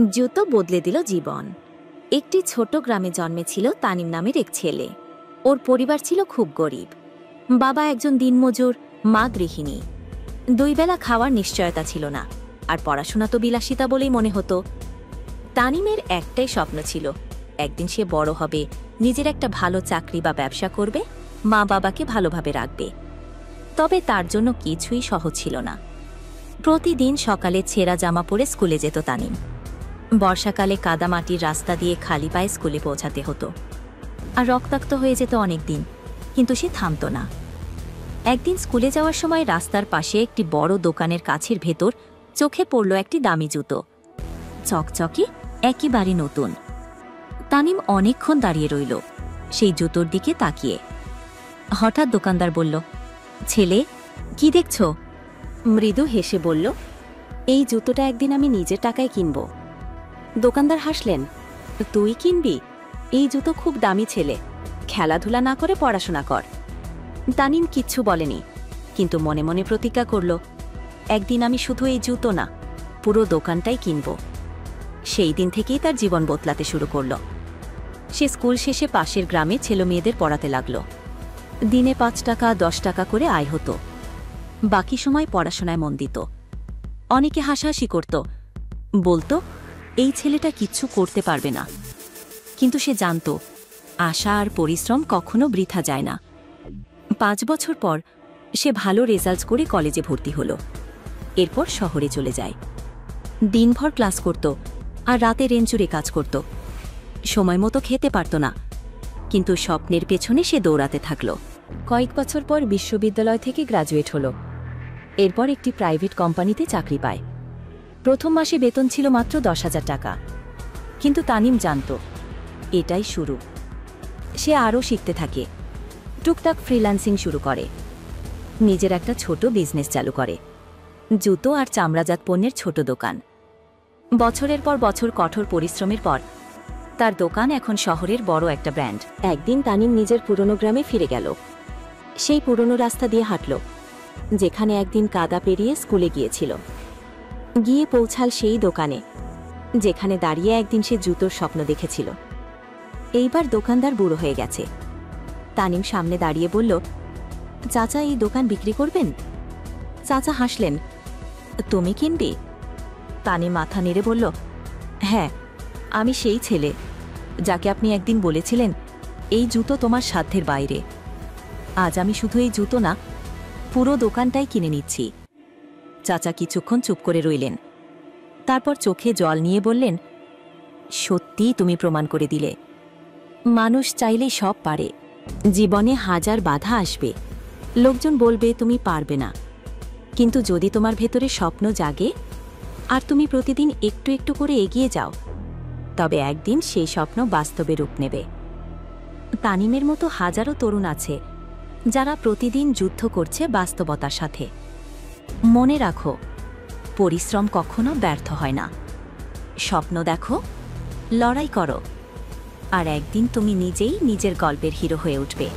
জুতো বদলে দিল জীবন। একটি ছোট গ্রামে জন্মেছিল তানিম নামের এক ছেলে। ওর পরিবার ছিল খুব গরিব। বাবা একজন দিনমজুর, মা গৃহিণী। দুই বেলা খাওয়ার নিশ্চয়তা ছিল না, আর পড়াশোনা তো বিলাসিতা বলেই মনে হতো। তানিমের একটাই স্বপ্ন ছিল, একদিন সে বড় হবে, নিজের একটা ভালো চাকরি বা ব্যবসা করবে, মা বাবাকে ভালোভাবে রাখবে। তবে তার জন্য কিছুই সহজ ছিল না। প্রতিদিন সকালে ছেঁড়া জামা পরে স্কুলে যেত তানিম। বর্ষাকালে কাদামাটির রাস্তা দিয়ে খালি পায়ে স্কুলে পৌঁছাতে হতো, আর রক্তাক্ত হয়ে যেত অনেক দিন, কিন্তু সে থামত না। একদিন স্কুলে যাওয়ার সময় রাস্তার পাশে একটি বড় দোকানের কাছের ভেতর চোখে পড়ল একটি দামি জুতো, চকচকে, একেবারে নতুন। তানিম অনেকক্ষণ দাঁড়িয়ে রইল সেই জুতোর দিকে তাকিয়ে। হঠাৎ দোকানদার বলল, ছেলে, কি দেখছ? মৃদু হেসে বলল, এই জুতোটা একদিন আমি নিজের টাকায় কিনব। দোকানদার হাসলেন, তুই কিনবি? এই জুতো খুব দামি, ছেলে, খেলাধুলা না করে পড়াশোনা কর। তানিম কিচ্ছু বলেনি, কিন্তু মনে মনে প্রতিজ্ঞা করল, একদিন আমি শুধু এই জুতো না, পুরো দোকানটাই কিনব। সেই দিন থেকেই তার জীবন বদলাতে শুরু করল। সে স্কুল শেষে পাশের গ্রামে ছেলেমেয়েদের পড়াতে লাগল। দিনে 5 টাকা 10 টাকা করে আয় হতো। বাকি সময় পড়াশোনায় মন দিত। অনেকে হাসাহাসি করত, বলতো এই ছেলেটা কিচ্ছু করতে পারবে না। কিন্তু সে জানত, আশা আর পরিশ্রম কখনো বৃথা যায় না। 5 বছর পর সে ভালো রেজাল্ট করে কলেজে ভর্তি হল। এরপর শহরে চলে যায়। দিনভর ক্লাস করত আর রাতে রেঞ্জুরে কাজ করত। সময় মতো খেতে পারত না, কিন্তু স্বপ্নের পেছনে সে দৌড়াতে থাকল। কয়েক বছর পর বিশ্ববিদ্যালয় থেকে গ্র্যাজুয়েট হল। এরপর একটি প্রাইভেট কোম্পানিতে চাকরি পায়। প্রথম মাসে বেতন ছিল মাত্র 10,000 টাকা। কিন্তু তানিম জানত, এটাই শুরু। সে আরও শিখতে থাকে, টুকটাক ফ্রিল্যান্সিং শুরু করে, নিজের একটা ছোট বিজনেস চালু করে, জুতো আর চামড়াজাত পণ্যের ছোট দোকান। বছরের পর বছর কঠোর পরিশ্রমের পর তার দোকান এখন শহরের বড় একটা ব্র্যান্ড। একদিন তানিম নিজের পুরনো গ্রামে ফিরে গেল। সেই পুরনো রাস্তা দিয়ে হাঁটল, যেখানে একদিন কাদা পেরিয়ে স্কুলে গিয়েছিল। গিয়ে পৌঁছাল সেই দোকানে, যেখানে দাঁড়িয়ে একদিন সে জুতোর স্বপ্ন দেখেছিল। এইবার দোকানদার বুড়ো হয়ে গেছে। তানিম সামনে দাঁড়িয়ে বলল, চাচা, এই দোকান বিক্রি করবেন? চাচা হাসলেন, তুমি কিনবি? তানিম মাথা নেড়ে বলল, হ্যাঁ, আমি সেই ছেলে যাকে আপনি একদিন বলেছিলেন এই জুতো তোমার সাধ্যের বাইরে। আজ আমি শুধু এই জুতো না, পুরো দোকানটাই কিনে নিচ্ছি। চাচা কিছুক্ষণ চুপ করে রইলেন, তারপর চোখে জল নিয়ে বললেন, সত্যি তুমি প্রমাণ করে দিলে, মানুষ চাইলেই সব পারে। জীবনে হাজার বাধা আসবে, লোকজন বলবে তুমি পারবে না, কিন্তু যদি তোমার ভেতরে স্বপ্ন জাগে আর তুমি প্রতিদিন একটু একটু করে এগিয়ে যাও, তবে একদিন সেই স্বপ্ন বাস্তবে রূপ নেবে। তানিমের মতো হাজারো তরুণ আছে যারা প্রতিদিন যুদ্ধ করছে বাস্তবতার সাথে। মনে রাখো, পরিশ্রম কখনো ব্যর্থ হয় না। স্বপ্ন দেখো, লড়াই করো, আর একদিন তুমি নিজেই নিজের গল্পের হিরো হয়ে উঠবে।